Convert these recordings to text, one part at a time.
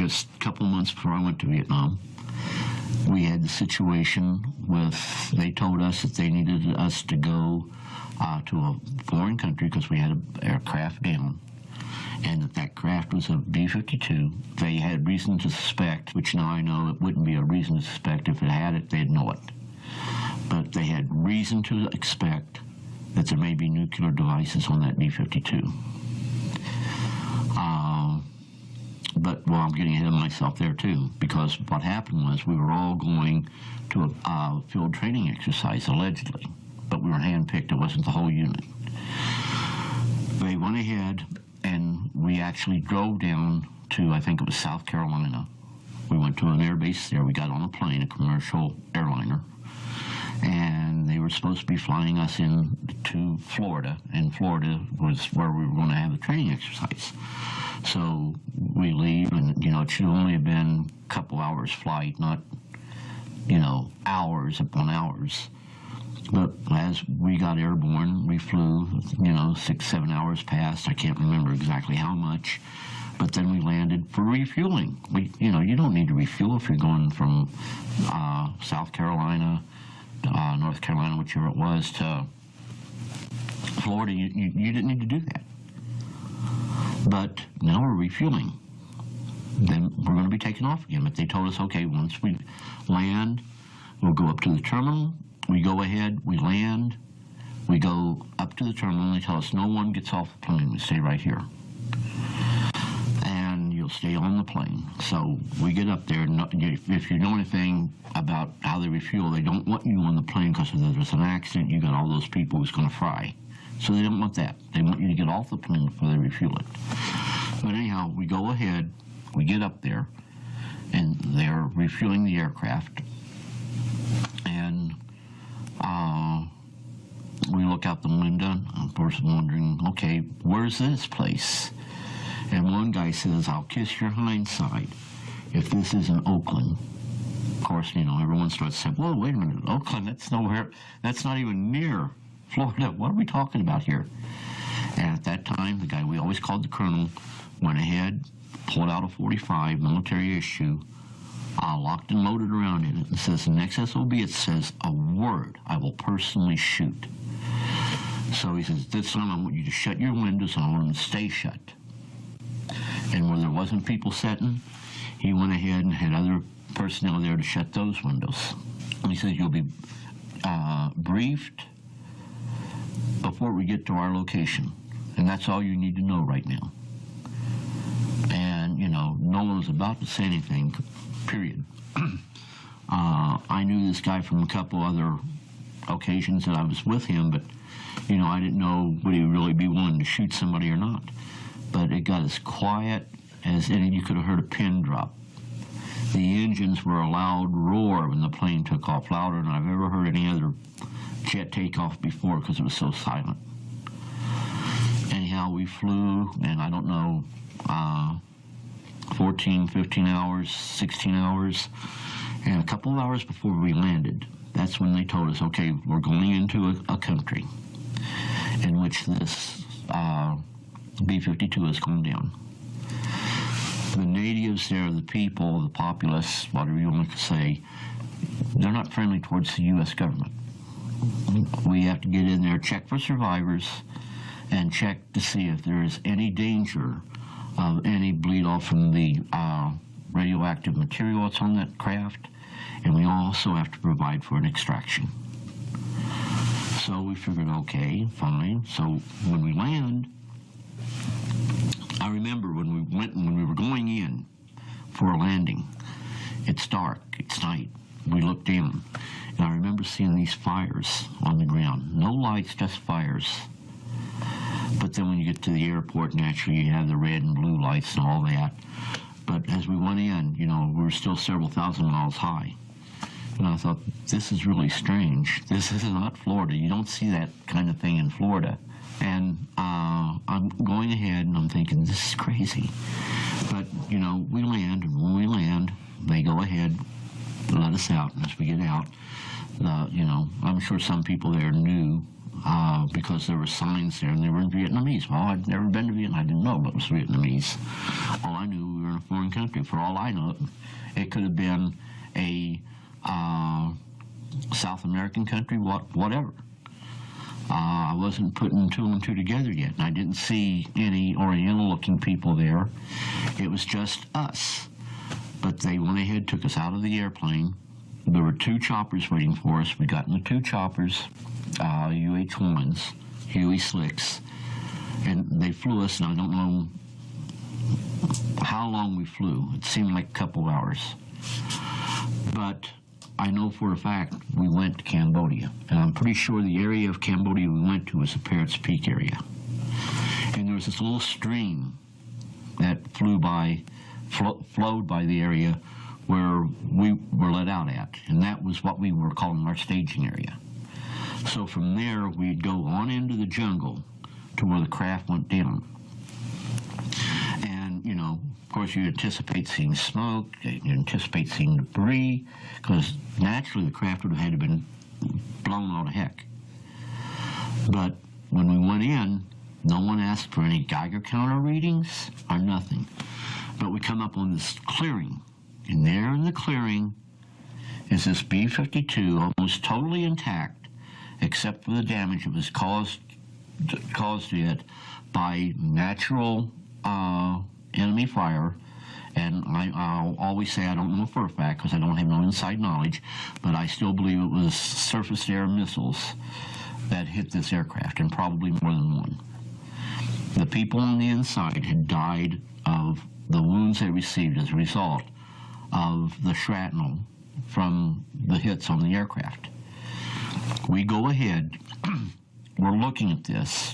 just a couple months before I went to Vietnam, we had the situation with, they told us that they needed us to go to a foreign country because we had an aircraft down, and that craft was a B-52. They had reason to suspect, which now I know it wouldn't be a reason to suspect. If it had it, they'd know it. But they had reason to expect that there may be nuclear devices on that B-52. But, well, I'm getting ahead of myself there, too, because what happened was we were all going to a field training exercise, allegedly, but we were handpicked. It wasn't the whole unit. They went ahead, and we actually drove down to, I think it was South Carolina. We went to an air base there. We got on a plane, a commercial airliner, and they were supposed to be flying us into Florida, and Florida was where we were going to have the training exercise. So we leave, and, you know, it should only have been a couple hours flight, not, you know, hours upon hours. But as we got airborne, we flew, you know, 6-7 hours past. I can't remember exactly how much. But then we landed for refueling. You know, you don't need to refuel if you're going from South Carolina, North Carolina, whichever it was, to Florida. You didn't need to do that. But now we're refueling. Then we're going to be taking off again. But they told us, okay, once we land, we'll go up to the terminal. We go ahead, we land, we go up to the terminal, and they tell us no one gets off the plane. We stay right here. And you'll stay on the plane. So we get up there. If you know anything about how they refuel, they don't want you on the plane because if there's an accident, you got all those people who's going to fry. So they don't want that. They want you to get off the plane before they refuel it. But anyhow, we go ahead, we get up there, and they're refueling the aircraft. And we look out the window, of course, wondering, okay, where's this place? And one guy says, I'll kiss your hindside if this isn't Oakland. Of course, you know, everyone starts saying, whoa, wait a minute, Oakland, that's nowhere, that's not even near Florida. What are we talking about here? And at that time, the guy we always called the colonel went ahead, pulled out a .45 military issue, locked and loaded around in it, and says, the next SOB, it says a word, I will personally shoot. So he says, this time I want you to shut your windows, and I want them to stay shut. And where there wasn't people sitting, he went ahead and had other personnel there to shut those windows. And he says, you'll be briefed before we get to our location. And that's all you need to know right now. And, you know, no one was about to say anything, period. I knew this guy from a couple other occasions that I was with him, but, you know, I didn't know would he really be willing to shoot somebody or not. But it got as quiet as any, you could have heard a pin drop. The engines were a loud roar when the plane took off, louder than I've ever heard any other jet take off before because it was so silent. Anyhow, we flew, and I don't know, 14, 15 hours, 16 hours, and a couple of hours before we landed, that's when they told us, okay, we're going into a country in which this B-52 has gone down. The natives there, the people, the populace, whatever you want to say, they're not friendly towards the U.S. government. We have to get in there, check for survivors, and check to see if there is any danger of any bleed off from the radioactive material that's on that craft, and we also have to provide for an extraction. So we figured, okay, fine. So when we land, I remember when we were going in for a landing, it's dark, it's night, we looked down, and I remember seeing these fires on the ground. No lights, just fires. But then when you get to the airport, naturally you have the red and blue lights and all that. But as we went in, you know, we were still several thousand miles high. And I thought, this is really strange. This is not Florida. You don't see that kind of thing in Florida. And I'm going ahead and I'm thinking, this is crazy. But, you know, we land, and when we land, they go ahead, let us out. And as we get out, you know, I'm sure some people there knew because there were signs there, and they were in Vietnamese. Well, I'd never been to Vietnam. I didn't know it was Vietnamese. All I knew, we were in a foreign country. For all I know, it could have been a South American country, whatever. I wasn't putting two and two together yet, and I didn't see any Oriental-looking people there. It was just us. But they went ahead, took us out of the airplane. There were two choppers waiting for us. We got in the two choppers, UH-1s, Huey Slicks, and they flew us, and I don't know how long we flew. It seemed like a couple hours. But I know for a fact we went to Cambodia, and I'm pretty sure the area of Cambodia we went to was the Parrots Peak area. And there was this little stream that flowed by the area where we were let out at, and that was what we were calling our staging area. So from there, we'd go on into the jungle to where the craft went down. And, you know, of course, you anticipate seeing smoke, you anticipate seeing debris, because naturally the craft would have had to been blown all to heck. But when we went in, no one asked for any Geiger counter readings or nothing. But we come up on this clearing, and there in the clearing is this B-52, almost totally intact, except for the damage that was caused it by natural enemy fire. And I'll always say I don't know for a fact because I don't have no inside knowledge, but I still believe it was surface-to-air missiles that hit this aircraft, and probably more than one. The people on the inside had died of the wounds they received as a result of the shrapnel from the hits on the aircraft. We go ahead, we're looking at this,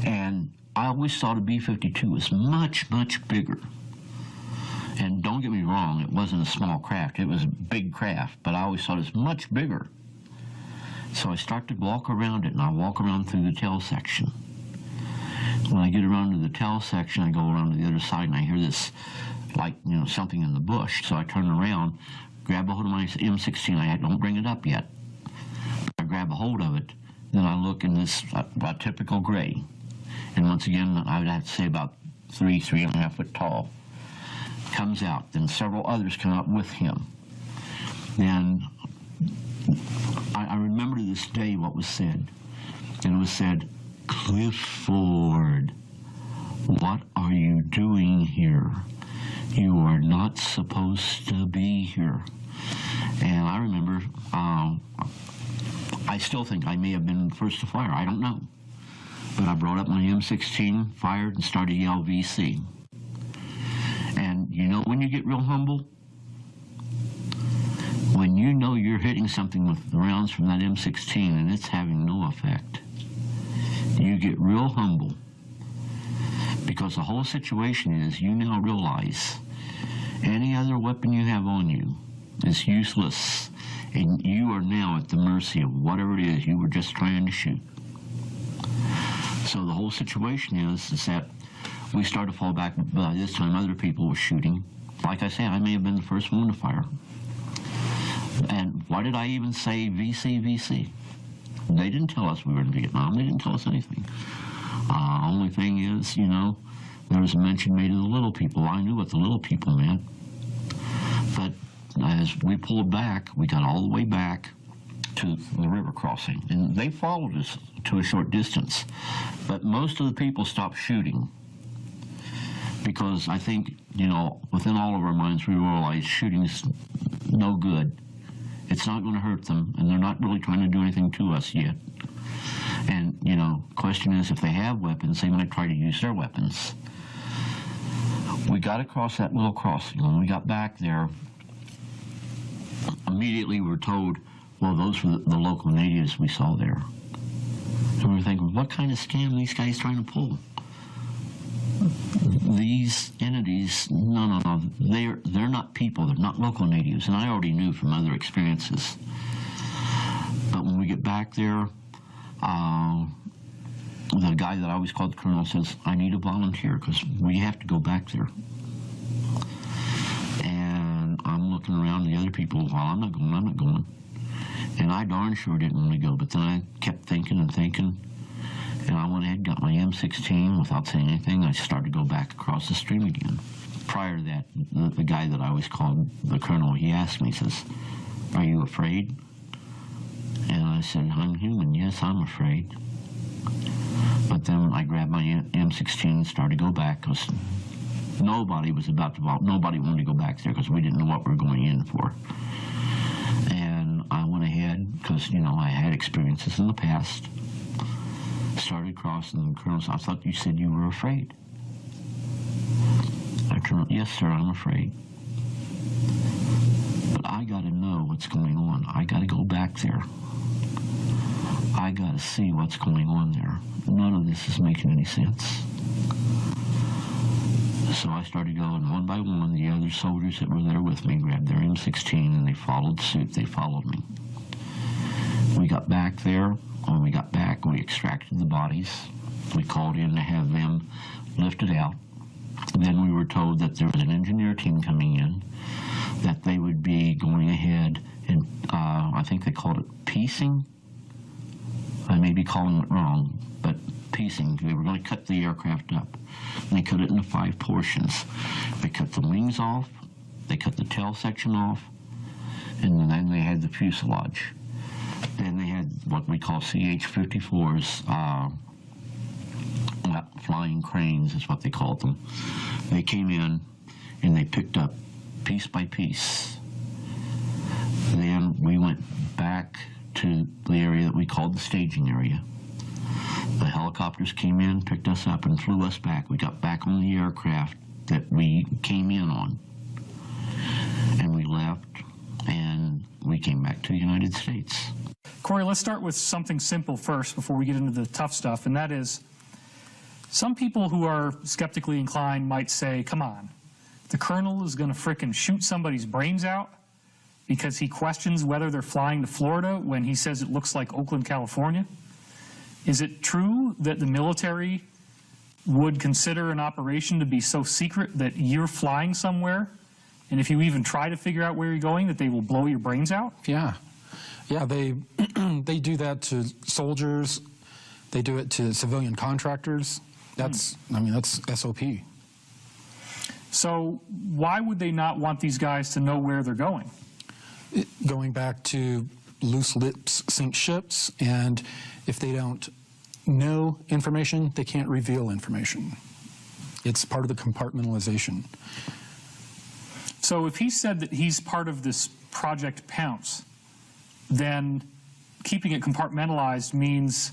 and I always thought a B-52 was much, much bigger. And don't get me wrong, it wasn't a small craft, it was a big craft, but I always thought it was much bigger. So I start to walk around it, and I walk around through the tail section. When I get around to the tail section, I go around to the other side, and I hear this, like, you know, something in the bush. So I turn around, grab a hold of my M16. I don't bring it up yet. I grab a hold of it, then I look, in this about typical gray. And once again, I would have to say about 3.5 foot tall. Comes out. Then several others come out with him. Then I remember to this day what was said. And it was said, "Clifford, what are you doing here? You are not supposed to be here." And I remember, I still think I may have been first to fire. I don't know. But I brought up my M16, fired, and started to yell VC. And you know when you get real humble? When you know you're hitting something with the rounds from that M16 and it's having no effect, you get real humble. Because the whole situation is, you now realize any other weapon you have on you is useless, and you are now at the mercy of whatever it is you were just trying to shoot. So the whole situation is that we start to fall back. By this time, other people were shooting. Like I say, I may have been the first one to fire. And why did I even say VC, VC? They didn't tell us we were in Vietnam. They didn't tell us anything. Only thing is, you know, there was a mention made of the little people. I knew what the little people meant. But as we pulled back, we got all the way back to the river crossing. And they followed us to a short distance. But most of the people stopped shooting. Because I think, you know, within all of our minds, we realized shooting is no good. It's not going to hurt them, and they're not really trying to do anything to us yet. And, you know, question is, if they have weapons, they might try to use their weapons. We got across that little crossing. When we got back there, immediately we were told, well, those were the local natives we saw there. And we were thinking, what kind of scam are these guys trying to pull? These entities, no, they're not people, they're not local natives, and I already knew from other experiences. But when we get back there, the guy that I always called the colonel says, I need a volunteer because we have to go back there. And I'm looking around, the other people, well, I'm not going. And I darn sure didn't want to go, but then I kept thinking and thinking, and I went ahead, got my M16 without saying anything. I started to go back across the stream again. Prior to that, the guy that I always called the colonel, he asked me, he says, "Are you afraid?" And I said, "I'm human, yes, I'm afraid." But then I grabbed my M16 and started to go back, because nobody was about to nobody wanted to go back there, because we didn't know what we were going in for. And I went ahead, because, you know, I had experiences in the past. Started crossing the colonel. I thought you said you were afraid. I turned, "Yes, sir, I'm afraid. But I got to know what's going on. I got to go back there. I got to see what's going on there. None of this is making any sense." So I started going one by one. The other soldiers that were there with me grabbed their M16 and they followed suit. They followed me. We got back there. When we got back, we extracted the bodies. We called in to have them lifted out. Then we were told that there was an engineer team coming in, that they would be going ahead and, I think they called it piecing. I may be calling it wrong, but piecing. They were going to cut the aircraft up. And they cut it into 5 portions. They cut the wings off, they cut the tail section off, and then they had the fuselage. Then they had what we call CH-54s, flying cranes is what they called them. They came in and they picked up piece by piece. Then we went back to the area that we called the staging area. The helicopters came in, picked us up, and flew us back. We got back on the aircraft that we came in on, and we left, and we came back to the United States. Corey, let's start with something simple first before we get into the tough stuff, and that is, some people who are skeptically inclined might say, come on, the colonel is going to frickin' shoot somebody's brains out because he questions whether they're flying to Florida when he says it looks like Oakland, California? Is it true that the military would consider an operation to be so secret that you're flying somewhere, and if you even try to figure out where you're going, that they will blow your brains out? Yeah. Yeah, they do that to soldiers. They do it to civilian contractors. That's, I mean, that's SOP. So why would they not want these guys to know where they're going? Going back to loose lips sink ships, and if they don't know information, they can't reveal information. It's part of the compartmentalization. So if he said that he's part of this Project Pounce, then keeping it compartmentalized means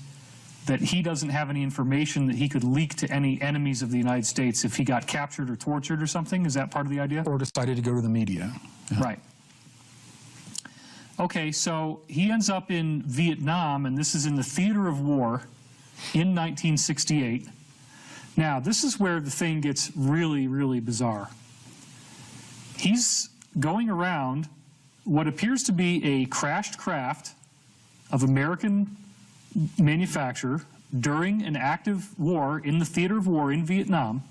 that he doesn't have any information that he could leak to any enemies of the United States if he got captured or tortured or something? Is that part of the idea? Or decided to go to the media. Yeah. Right. Okay, so he ends up in Vietnam, and this is in the theater of war in 1968. Now, this is where the thing gets really, really bizarre. He's going around what appears to be a crashed craft of American manufacture during an active war in the theater of war in Vietnam.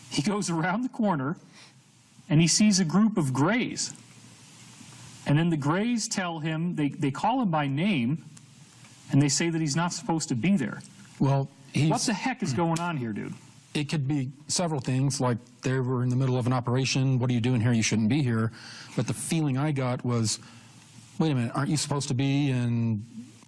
He goes around the corner and he sees a group of Greys. And then the Greys tell him, they call him by name, and they say that he's not supposed to be there. Well, what the heck is going on here, dude? It could be several things, like they were in the middle of an operation. What are you doing here? You shouldn't be here. But the feeling I got was, wait a minute, aren't you supposed to be in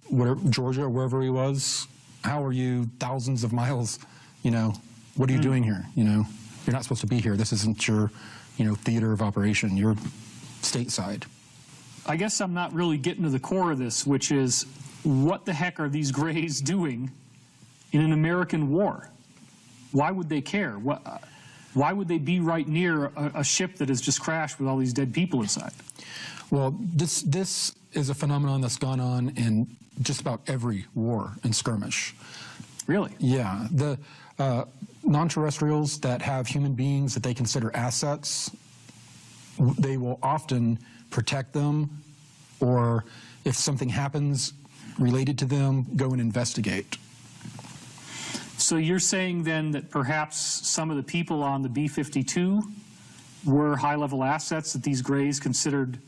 whatever, Georgia or wherever he was? How are you thousands of miles, you know, what are you doing here? You know, you're not supposed to be here. This isn't your, you know, theater of operation. You're stateside. I guess I'm not really getting to the core of this, which is, what the heck are these Greys doing in an American war? Why would they care? Why would they be right near a ship that has just crashed with all these dead people inside? Well, this is a phenomenon that's gone on in just about every war and skirmish. Really? Yeah. The non-terrestrials that have human beings that they consider assets, they will often protect them, or if something happens related to them, go and investigate. So you're saying then that perhaps some of the people on the B-52 were high-level assets that these Greys considered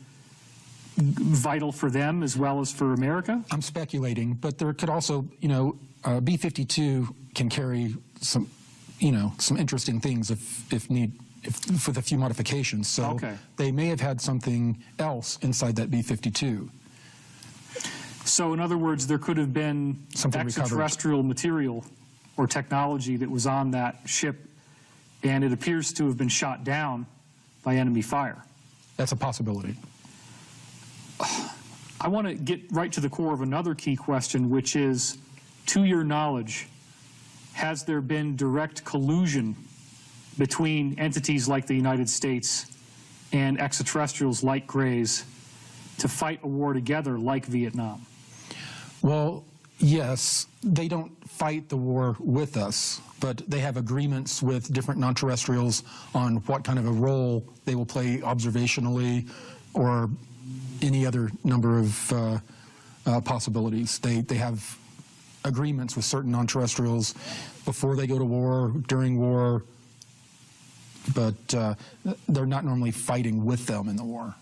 vital for them as well as for America? I'm speculating, but there could also, B-52 can carry some, some interesting things if with a few modifications. So Okay. they may have had something else inside that B-52. So in other words, there could have been Something extraterrestrial material or technology that was on that ship, and it appears to have been shot down by enemy fire. That's a possibility. I want to get right to the core of another key question, which is, to your knowledge, has there been direct collusion between entities like the United States and extraterrestrials like Greys to fight a war together like Vietnam? Well, yes, they don't fight the war with us, but they have agreements with different non-terrestrials on what kind of a role they will play observationally or any other number of possibilities. They have agreements with certain non-terrestrials before they go to war, during war, but they're not normally fighting with them in the war.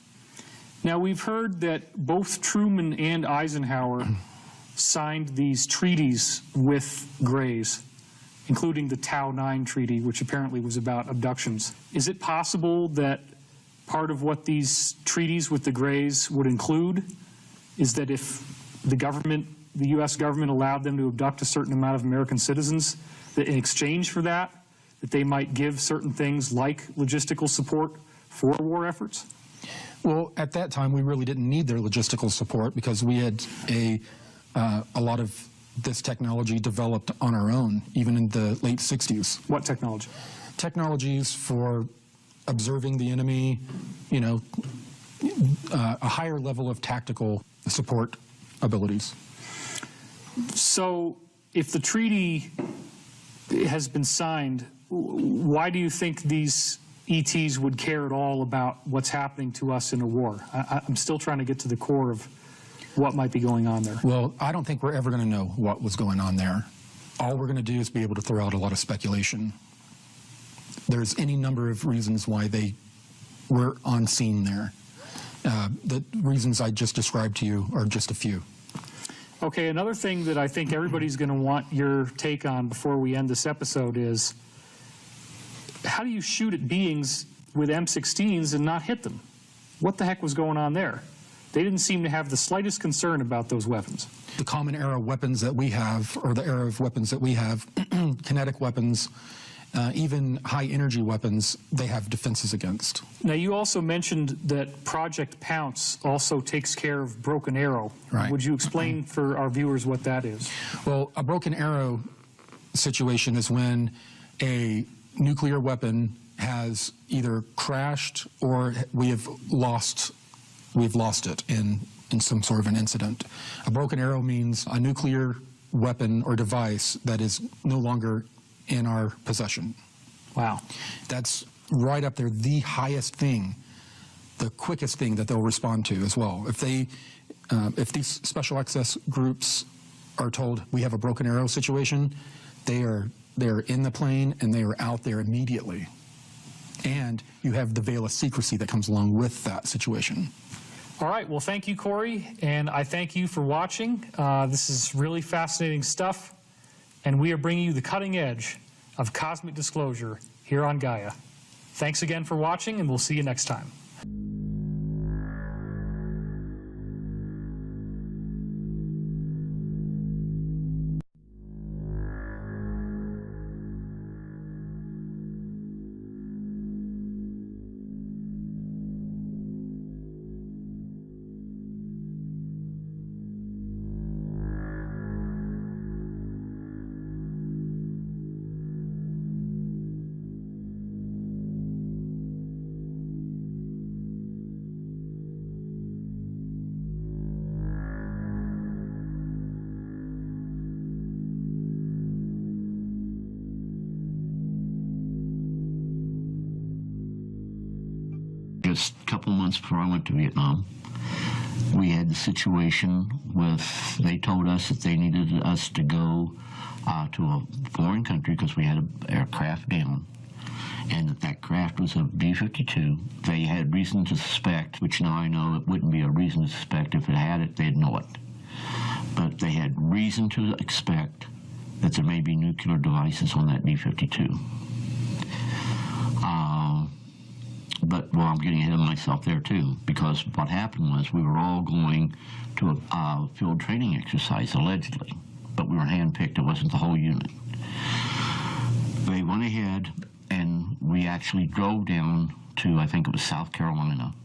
Now, we've heard that both Truman and Eisenhower signed these treaties with Greys, including the Tau 9 treaty, which apparently was about abductions. Is it possible that part of what these treaties with the Greys would include is that if the government, the U.S. government, allowed them to abduct a certain amount of American citizens, that in exchange for that they might give certain things like logistical support for war efforts? Well, at that time, we really didn't need their logistical support because we had a lot of this technology developed on our own, even in the late 60s. What technology? Technologies for observing the enemy, a higher level of tactical support abilities. So if the treaty has been signed, why do you think these ETs would care at all about what's happening to us in a war? I'm still trying to get to the core of what might be going on there. Well, I don't think we're ever going to know what was going on there. All we're going to do is be able to throw out a lot of speculation. There's any number of reasons why they were on scene there. The reasons I just described to you are just a few. Okay, another thing that I think everybody's going to want your take on before we end this episode is, how do you shoot at beings with M16s and not hit them? What the heck was going on there? They didn't seem to have the slightest concern about those weapons. The common era weapons that we have, or the era of weapons that we have, kinetic weapons, even high-energy weapons, they have defenses against. Now, you also mentioned that Project Pounce also takes care of broken arrow. Right. Would you explain for our viewers what that is? Well, a broken arrow situation is when a nuclear weapon has either crashed or we've lost it in some sort of an incident. A broken arrow means a nuclear weapon or device that is no longer in our possession. Wow. That's right up there, the highest thing, the quickest thing that they'll respond to as well. If these special access groups are told we have a broken arrow situation, they're in the plane and they are out there immediately. And you have the veil of secrecy that comes along with that situation. All right, well, thank you, Corey, and I thank you for watching. This is really fascinating stuff, and we are bringing you the cutting edge of cosmic disclosure here on Gaia. Thanks again for watching, and we'll see you next time. Just a couple months before I went to Vietnam, we had the situation with, they told us that they needed us to go to a foreign country because we had an aircraft down, and that craft was a B-52. They had reason to suspect, which now I know it wouldn't be a reason to suspect. If it had it, they'd know it. But they had reason to expect that there may be nuclear devices on that B-52. But, well, I'm getting ahead of myself there, too, because what happened was we were all going to a field training exercise, allegedly, but we were handpicked. It wasn't the whole unit. They went ahead, and we actually drove down to, I think it was South Carolina.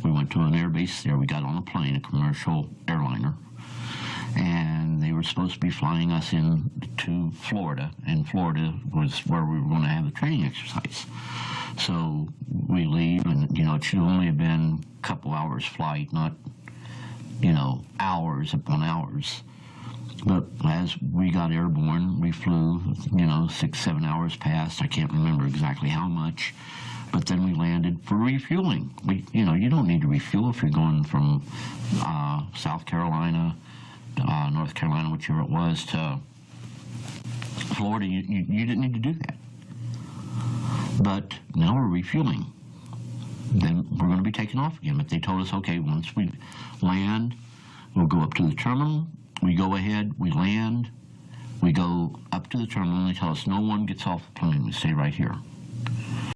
We went to an air base there. We got on a plane, a commercial airliner, and they were supposed to be flying us into Florida, and Florida was where we were going to have the training exercise. So we leave, and, you know, it should only have been a couple hours flight, not, you know, hours upon hours. But as we got airborne, we flew, you know, 6-7 hours past. I can't remember exactly how much. But then we landed for refueling. You know, you don't need to refuel if you're going from South Carolina, North Carolina, whichever it was, to Florida. You didn't need to do that. But now we're refueling. Then we're going to be taking off again. But they told us, okay, once we land, we'll go up to the terminal. We go ahead, we land, we go up to the terminal, and they tell us no one gets off the plane. We stay right here.